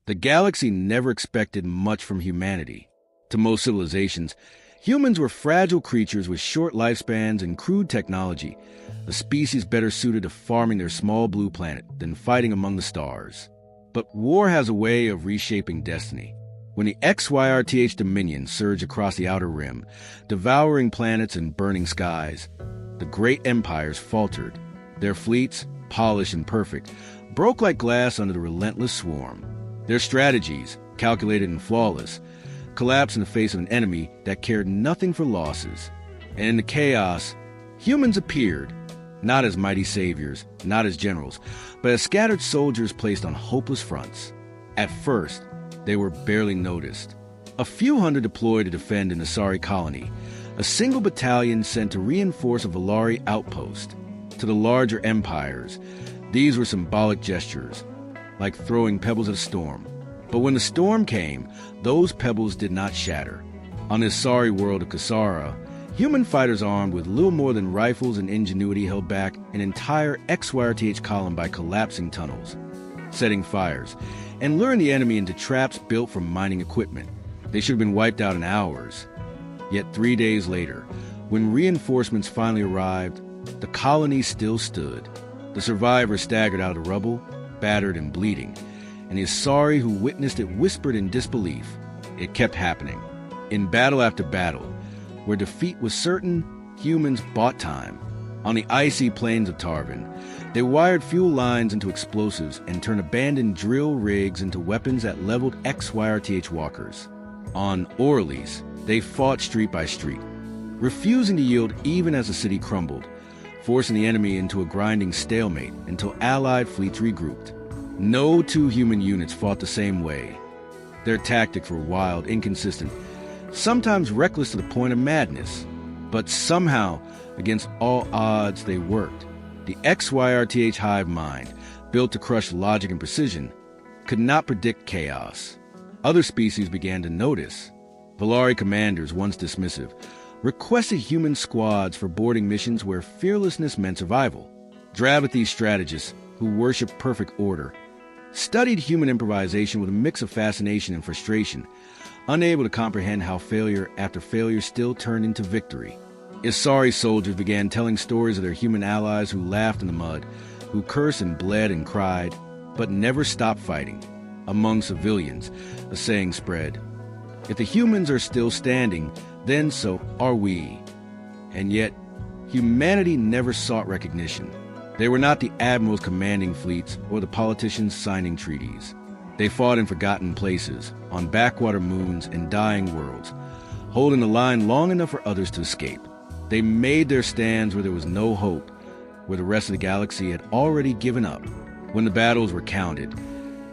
The galaxy never expected much from humanity. To most civilizations, humans were fragile creatures with short lifespans and crude technology, a species better suited to farming their small blue planet than fighting among the stars. But war has a way of reshaping destiny. When the XYRTH Dominion surged across the Outer Rim, devouring planets and burning skies, the great empires faltered. Their fleets, polished and perfect, broke like glass under the relentless swarm. Their strategies, calculated and flawless, collapsed in the face of an enemy that cared nothing for losses. And in the chaos, humans appeared, not as mighty saviors, not as generals, but as scattered soldiers placed on hopeless fronts. At first, they were barely noticed. A few hundred deployed to defend an Asari colony, a single battalion sent to reinforce a Valari outpost. To the larger empires, these were symbolic gestures, like throwing pebbles at a storm. But when the storm came, those pebbles did not shatter. On the Asari world of Kasara, human fighters armed with little more than rifles and ingenuity held back an entire XYRTH column by collapsing tunnels, setting fires, and luring the enemy into traps built from mining equipment. They should have been wiped out in hours. Yet 3 days later, when reinforcements finally arrived, the colony still stood. The survivors staggered out of the rubble, battered and bleeding, and the Asari who witnessed it whispered in disbelief. It kept happening. In battle after battle, where defeat was certain, humans bought time. On the icy plains of Tarvin, they wired fuel lines into explosives and turned abandoned drill rigs into weapons that leveled XYRTH walkers. On Orleans, they fought street by street, refusing to yield even as the city crumbled, forcing the enemy into a grinding stalemate until allied fleets regrouped. No two human units fought the same way. Their tactics were wild, inconsistent, sometimes reckless to the point of madness. But somehow, against all odds, they worked. The XYRTH hive mind, built to crush logic and precision, could not predict chaos. Other species began to notice. Valari commanders, once dismissive, requested human squads for boarding missions where fearlessness meant survival. Dravathi's strategists, who worshiped perfect order, studied human improvisation with a mix of fascination and frustration, unable to comprehend how failure after failure still turned into victory. Asari soldiers began telling stories of their human allies who laughed in the mud, who cursed and bled and cried, but never stopped fighting. Among civilians, a saying spread, "If the humans are still standing, then so are we." And yet, humanity never sought recognition. They were not the admirals commanding fleets or the politicians signing treaties. They fought in forgotten places, on backwater moons and dying worlds, holding the line long enough for others to escape. They made their stands where there was no hope, where the rest of the galaxy had already given up. When the battles were counted,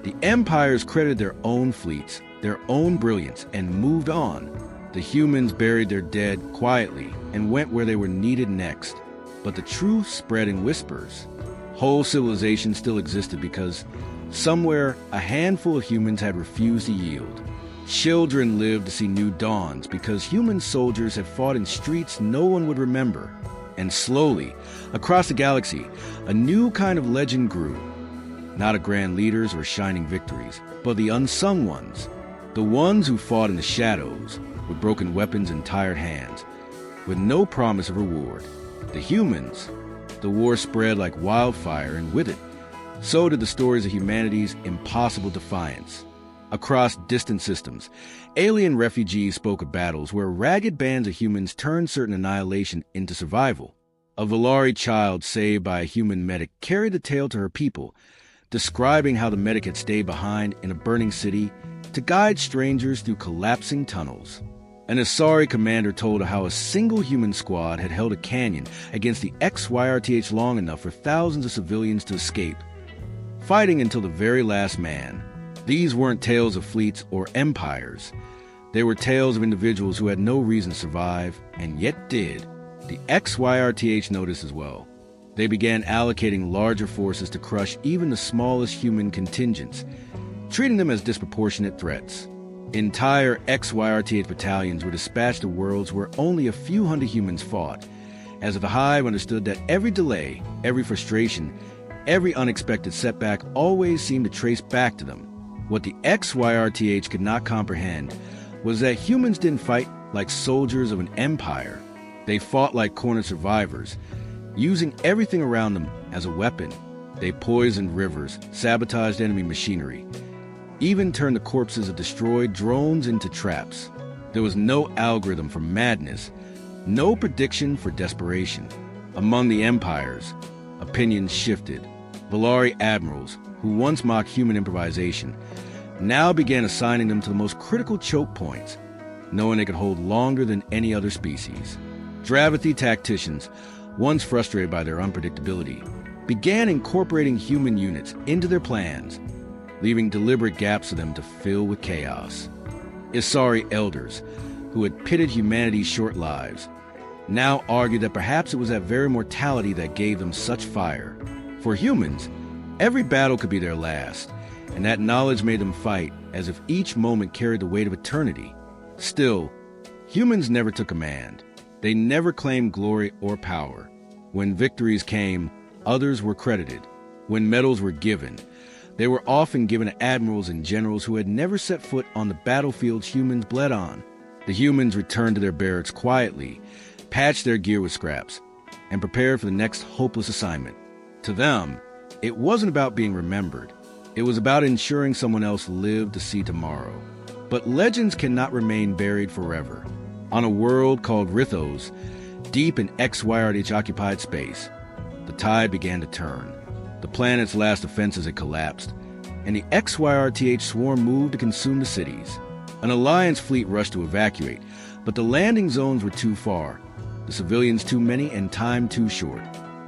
the empires credited their own fleets, their own brilliance, and moved on. The humans buried their dead quietly and went where they were needed next. But the truth spread in whispers. Whole civilizations still existed because somewhere a handful of humans had refused to yield. Children lived to see new dawns because human soldiers had fought in streets no one would remember. And slowly, across the galaxy, a new kind of legend grew. Not of grand leaders or shining victories, but the unsung ones. The ones who fought in the shadows, with broken weapons and tired hands, with no promise of reward. The humans. The war spread like wildfire, and with it, so did the stories of humanity's impossible defiance. Across distant systems, alien refugees spoke of battles where ragged bands of humans turned certain annihilation into survival. A Valari child saved by a human medic carried the tale to her people, describing how the medic had stayed behind in a burning city to guide strangers through collapsing tunnels. An Asari commander told how a single human squad had held a canyon against the XYRTH long enough for thousands of civilians to escape, fighting until the very last man. These weren't tales of fleets or empires. They were tales of individuals who had no reason to survive, and yet did. The XYRTH noticed as well. They began allocating larger forces to crush even the smallest human contingents, treating them as disproportionate threats. Entire XYRTH battalions were dispatched to worlds where only a few hundred humans fought, as if the Hive understood that every delay, every frustration, every unexpected setback always seemed to trace back to them. What the XYRTH could not comprehend was that humans didn't fight like soldiers of an empire. They fought like cornered survivors, using everything around them as a weapon. They poisoned rivers, sabotaged enemy machinery, even turned the corpses of destroyed drones into traps. There was no algorithm for madness, no prediction for desperation. Among the empires, opinions shifted. Valari admirals, who once mocked human improvisation, now began assigning them to the most critical choke points, knowing they could hold longer than any other species. Dravathi tacticians, once frustrated by their unpredictability, began incorporating human units into their plans, leaving deliberate gaps for them to fill with chaos. Isari elders, who had pitted humanity's short lives, now argued that perhaps it was that very mortality that gave them such fire. For humans, every battle could be their last, and that knowledge made them fight as if each moment carried the weight of eternity. Still, humans never took command. They never claimed glory or power. When victories came, others were credited. When medals were given, they were often given to admirals and generals who had never set foot on the battlefields humans bled on. The humans returned to their barracks quietly, patched their gear with scraps, and prepared for the next hopeless assignment. To them, it wasn't about being remembered. It was about ensuring someone else lived to see tomorrow. But legends cannot remain buried forever. On a world called Rithos, deep in XYRH-occupied space, the tide began to turn. The planet's last defenses had collapsed, and the XYRTH swarm moved to consume the cities. An Alliance fleet rushed to evacuate, but the landing zones were too far, the civilians too many, and time too short.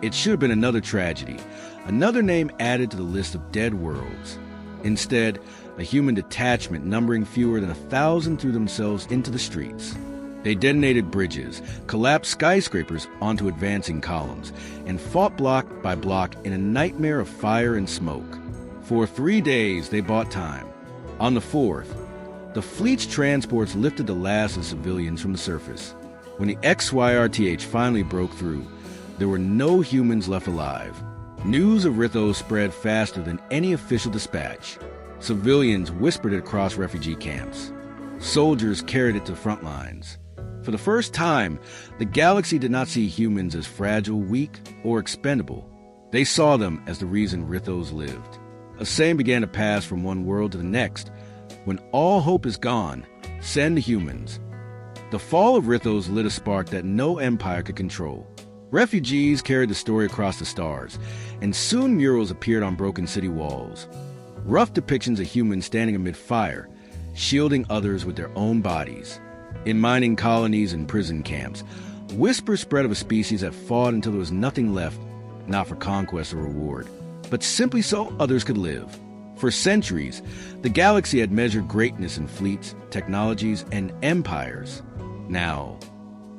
It should have been another tragedy, another name added to the list of dead worlds. Instead, a human detachment numbering fewer than 1,000 threw themselves into the streets. They detonated bridges, collapsed skyscrapers onto advancing columns, and fought block by block in a nightmare of fire and smoke. For 3 days, they bought time. On the 4th, the fleet's transports lifted the last of civilians from the surface. When the XYRTH finally broke through, there were no humans left alive. News of Rithos spread faster than any official dispatch. Civilians whispered it across refugee camps. Soldiers carried it to the front lines. For the first time, the galaxy did not see humans as fragile, weak, or expendable. They saw them as the reason Rithos lived. A saying began to pass from one world to the next. When all hope is gone, send the humans. The fall of Rithos lit a spark that no empire could control. Refugees carried the story across the stars, and soon murals appeared on broken city walls. Rough depictions of humans standing amid fire, shielding others with their own bodies. In mining colonies and prison camps, whispers spread of a species that fought until there was nothing left, not for conquest or reward, but simply so others could live. For centuries, the galaxy had measured greatness in fleets, technologies, and empires. Now,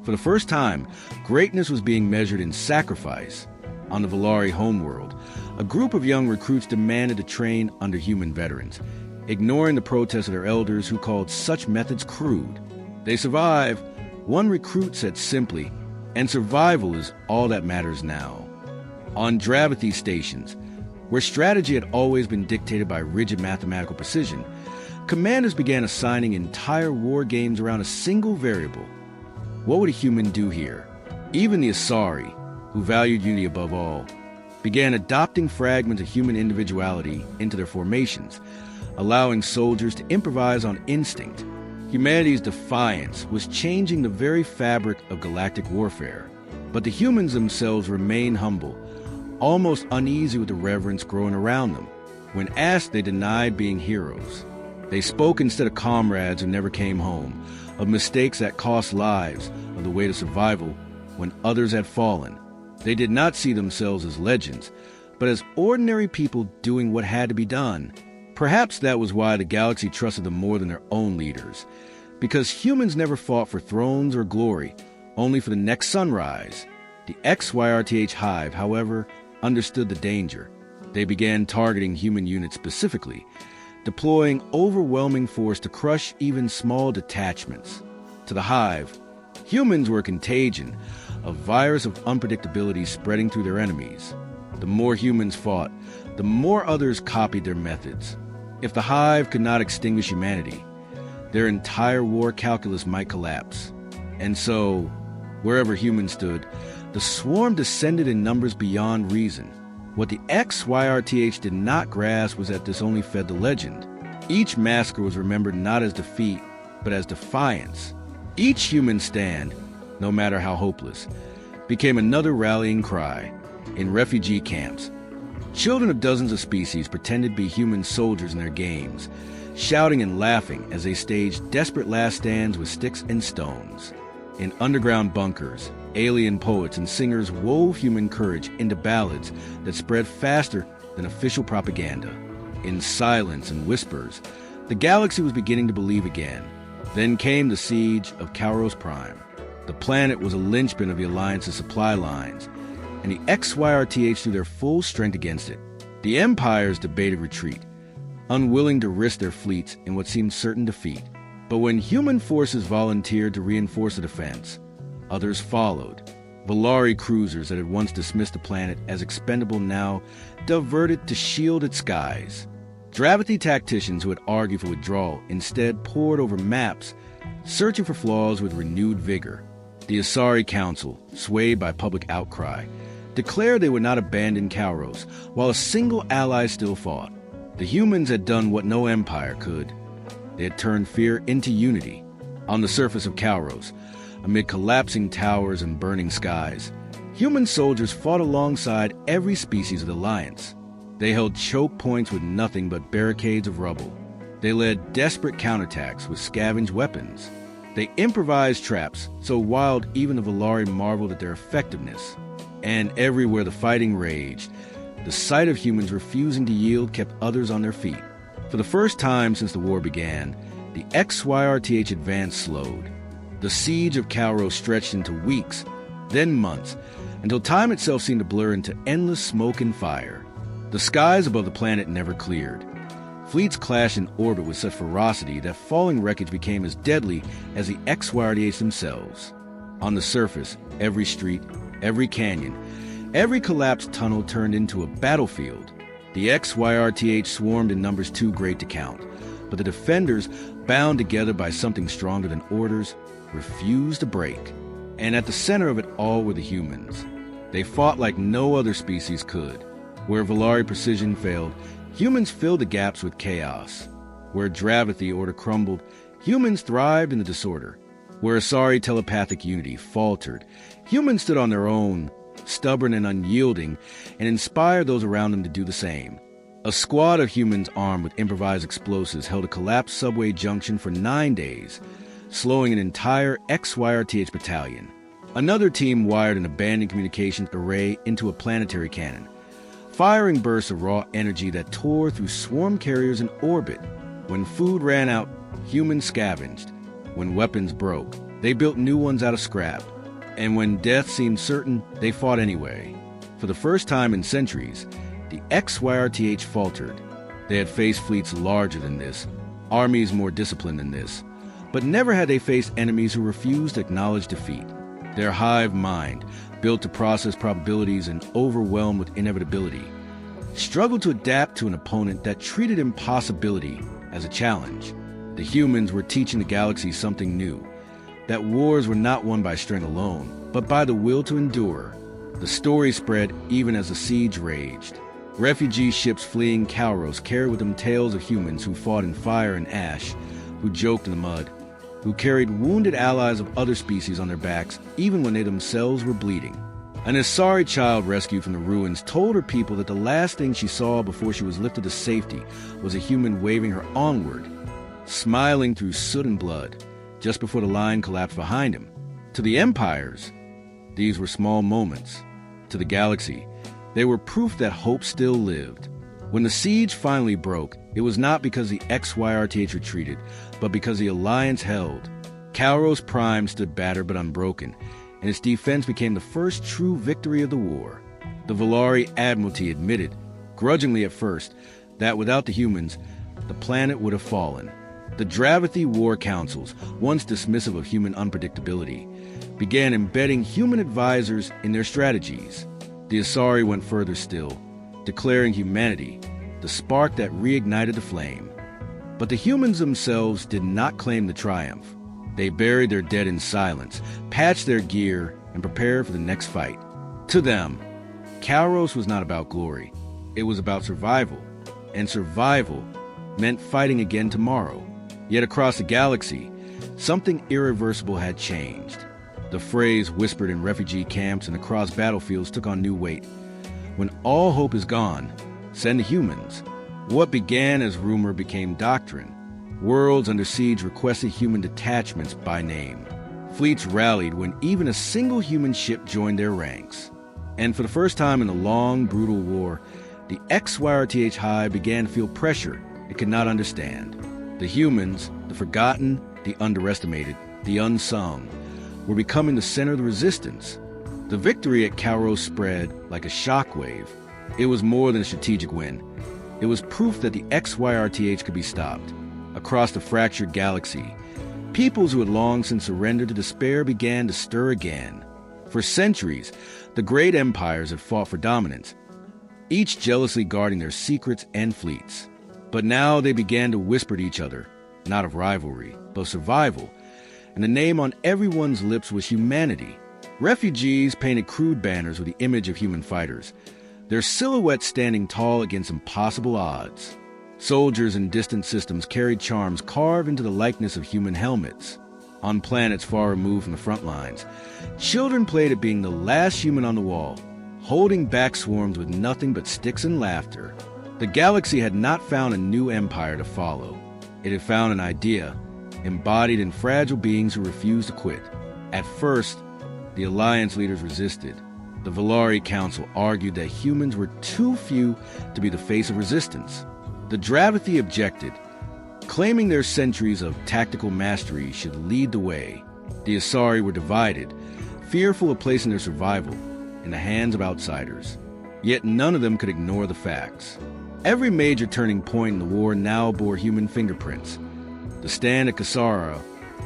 for the first time, greatness was being measured in sacrifice. On the Valari homeworld, a group of young recruits demanded to train under human veterans, ignoring the protests of their elders who called such methods crude. They survive, one recruit said simply, and survival is all that matters now. On Dravathi stations, where strategy had always been dictated by rigid mathematical precision, commanders began assigning entire war games around a single variable. What would a human do here? Even the Isari, who valued unity above all, began adopting fragments of human individuality into their formations, allowing soldiers to improvise on instinct. Humanity's defiance was changing the very fabric of galactic warfare, but the humans themselves remained humble, almost uneasy with the reverence growing around them. When asked, they denied being heroes. They spoke instead of comrades who never came home, of mistakes that cost lives, of the weight of survival when others had fallen. They did not see themselves as legends, but as ordinary people doing what had to be done. Perhaps that was why the galaxy trusted them more than their own leaders, because humans never fought for thrones or glory, only for the next sunrise. The XYRTH hive, however, understood the danger. They began targeting human units specifically, deploying overwhelming force to crush even small detachments. To the hive, humans were a contagion, a virus of unpredictability spreading through their enemies. The more humans fought, the more others copied their methods. If the hive could not extinguish humanity, their entire war calculus might collapse. And so, wherever humans stood, the swarm descended in numbers beyond reason. What the XYRTH did not grasp was that this only fed the legend. Each massacre was remembered not as defeat, but as defiance. Each human stand, no matter how hopeless, became another rallying cry. In refugee camps, children of dozens of species pretended to be human soldiers in their games, shouting and laughing as they staged desperate last stands with sticks and stones. In underground bunkers, alien poets and singers wove human courage into ballads that spread faster than official propaganda. In silence and whispers, the galaxy was beginning to believe again. Then came the siege of Kauros Prime. The planet was a linchpin of the Alliance's supply lines, and the XYRTH threw their full strength against it. The empires debated retreat, unwilling to risk their fleets in what seemed certain defeat. But when human forces volunteered to reinforce the defense, others followed. Valari cruisers that had once dismissed the planet as expendable now diverted to shield its skies. Dravity tacticians who had argued for withdrawal instead pored over maps, searching for flaws with renewed vigor. The Asari Council, swayed by public outcry, declared they would not abandon Kauros, while a single ally still fought. The humans had done what no empire could. They had turned fear into unity. On the surface of Kauros, amid collapsing towers and burning skies, human soldiers fought alongside every species of the Alliance. They held choke points with nothing but barricades of rubble. They led desperate counterattacks with scavenged weapons. They improvised traps so wild even the Valari marveled at their effectiveness. And everywhere the fighting raged, the sight of humans refusing to yield kept others on their feet. For the first time since the war began, the XYRTH advance slowed. The siege of Kauros stretched into weeks, then months, until time itself seemed to blur into endless smoke and fire. The skies above the planet never cleared. Fleets clashed in orbit with such ferocity that falling wreckage became as deadly as the XYRTH themselves. On the surface, every street, every canyon, every collapsed tunnel turned into a battlefield. The XYRTH swarmed in numbers too great to count, but the defenders, bound together by something stronger than orders, refused to break. And at the center of it all were the humans. They fought like no other species could. Where Valari precision failed, humans filled the gaps with chaos. Where Dravathy order crumbled, humans thrived in the disorder. Where Asari telepathic unity faltered, humans stood on their own, stubborn and unyielding, and inspired those around them to do the same. A squad of humans armed with improvised explosives held a collapsed subway junction for 9 days, slowing an entire XYRTH battalion. Another team wired an abandoned communications array into a planetary cannon, firing bursts of raw energy that tore through swarm carriers in orbit. When food ran out, humans scavenged. When weapons broke, they built new ones out of scrap. And when death seemed certain, they fought anyway. For the first time in centuries, the XYRTH faltered. They had faced fleets larger than this, armies more disciplined than this, but never had they faced enemies who refused to acknowledge defeat. Their hive mind, built to process probabilities and overwhelmed with inevitability, struggled to adapt to an opponent that treated impossibility as a challenge. The humans were teaching the galaxy something new, that wars were not won by strength alone, but by the will to endure. The story spread even as the siege raged. Refugee ships fleeing Kauros carried with them tales of humans who fought in fire and ash, who joked in the mud, who carried wounded allies of other species on their backs even when they themselves were bleeding. An Asari child rescued from the ruins told her people that the last thing she saw before she was lifted to safety was a human waving her onward, smiling through soot and blood, just before the line collapsed behind him. To the empires, these were small moments. To the galaxy, they were proof that hope still lived. When the siege finally broke, it was not because the XYRTH retreated, but because the Alliance held. Kauros Prime stood battered but unbroken, and its defense became the first true victory of the war. The Valari Admiralty admitted, grudgingly at first, that without the humans, the planet would have fallen. The Dravathy War Councils, once dismissive of human unpredictability, began embedding human advisors in their strategies. The Asari went further still, declaring humanity the spark that reignited the flame. But the humans themselves did not claim the triumph. They buried their dead in silence, patched their gear, and prepared for the next fight. To them, Kairos was not about glory. It was about survival. And survival meant fighting again tomorrow. Yet across the galaxy, something irreversible had changed. The phrase whispered in refugee camps and across battlefields took on new weight. When all hope is gone, send the humans. What began as rumor became doctrine. Worlds under siege requested human detachments by name. Fleets rallied when even a single human ship joined their ranks. And for the first time in a long, brutal war, the XYRTH Hive began to feel pressure it could not understand. The humans, the forgotten, the underestimated, the unsung, were becoming the center of the resistance. The victory at Kairos spread like a shockwave. It was more than a strategic win. It was proof that the XYRTH could be stopped. Across the fractured galaxy, peoples who had long since surrendered to despair began to stir again. For centuries, the great empires had fought for dominance, each jealously guarding their secrets and fleets. But now they began to whisper to each other, not of rivalry, but of survival, and the name on everyone's lips was humanity. Refugees painted crude banners with the image of human fighters, their silhouettes standing tall against impossible odds. Soldiers in distant systems carried charms carved into the likeness of human helmets. On planets far removed from the front lines, children played at being the last human on the wall, holding back swarms with nothing but sticks and laughter. The galaxy had not found a new empire to follow. It had found an idea, embodied in fragile beings who refused to quit. At first, the Alliance leaders resisted. The Valari Council argued that humans were too few to be the face of resistance. The Dravathi objected, claiming their centuries of tactical mastery should lead the way. The Asari were divided, fearful of placing their survival in the hands of outsiders. Yet none of them could ignore the facts. Every major turning point in the war now bore human fingerprints. The stand at Kasara,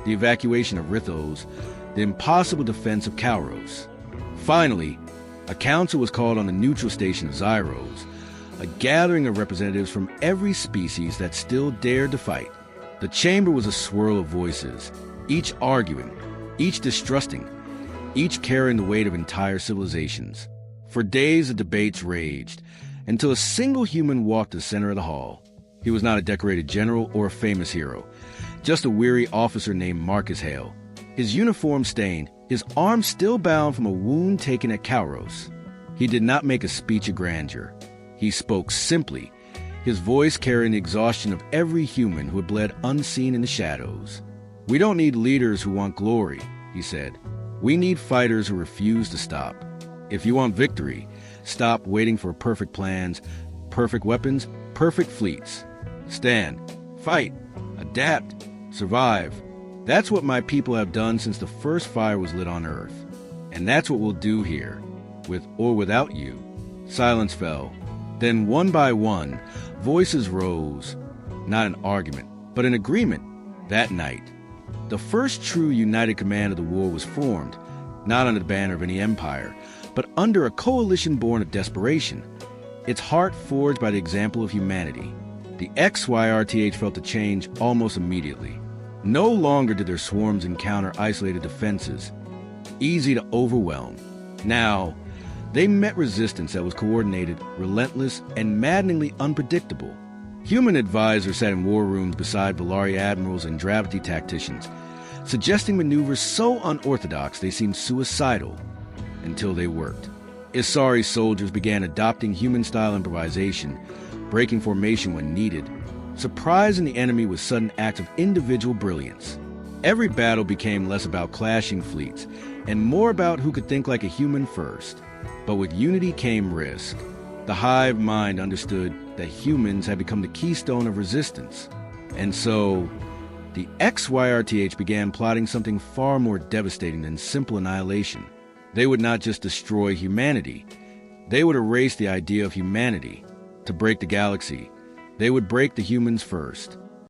the evacuation of Rithos, the impossible defense of Kairos. Finally, a council was called on the neutral station of Zyros, a gathering of representatives from every species that still dared to fight. The chamber was a swirl of voices, each arguing, each distrusting, each carrying the weight of entire civilizations. For days the debates raged, until a single human walked to the center of the hall. He was not a decorated general or a famous hero, just a weary officer named Marcus Hale. His uniform stained, his arm still bound from a wound taken at Kairos. He did not make a speech of grandeur. He spoke simply, his voice carrying the exhaustion of every human who had bled unseen in the shadows. "We don't need leaders who want glory," he said. "We need fighters who refuse to stop. If you want victory, stop waiting for perfect plans, perfect weapons, perfect fleets. Stand, fight, adapt, survive. That's what my people have done since the first fire was lit on Earth. And that's what we'll do here, with or without you." Silence fell. Then one by one, voices rose, not in argument, but in agreement. That night, the first true united command of the war was formed, not under the banner of any empire, but under a coalition born of desperation, its heart forged by the example of humanity. The XYRTH felt the change almost immediately. No longer did their swarms encounter isolated defenses, easy to overwhelm. Now, they met resistance that was coordinated, relentless, and maddeningly unpredictable. Human advisors sat in war rooms beside Valari admirals and Dravathi tacticians, suggesting maneuvers so unorthodox they seemed suicidal, until they worked. Isari soldiers began adopting human-style improvisation, breaking formation when needed, surprising the enemy with sudden acts of individual brilliance. Every battle became less about clashing fleets, and more about who could think like a human first. But with unity came risk. The hive mind understood that humans had become the keystone of resistance. And so, the XYRTH began plotting something far more devastating than simple annihilation. They would not just destroy humanity. They would erase the idea of humanity. To break the galaxy, they would break the humans first.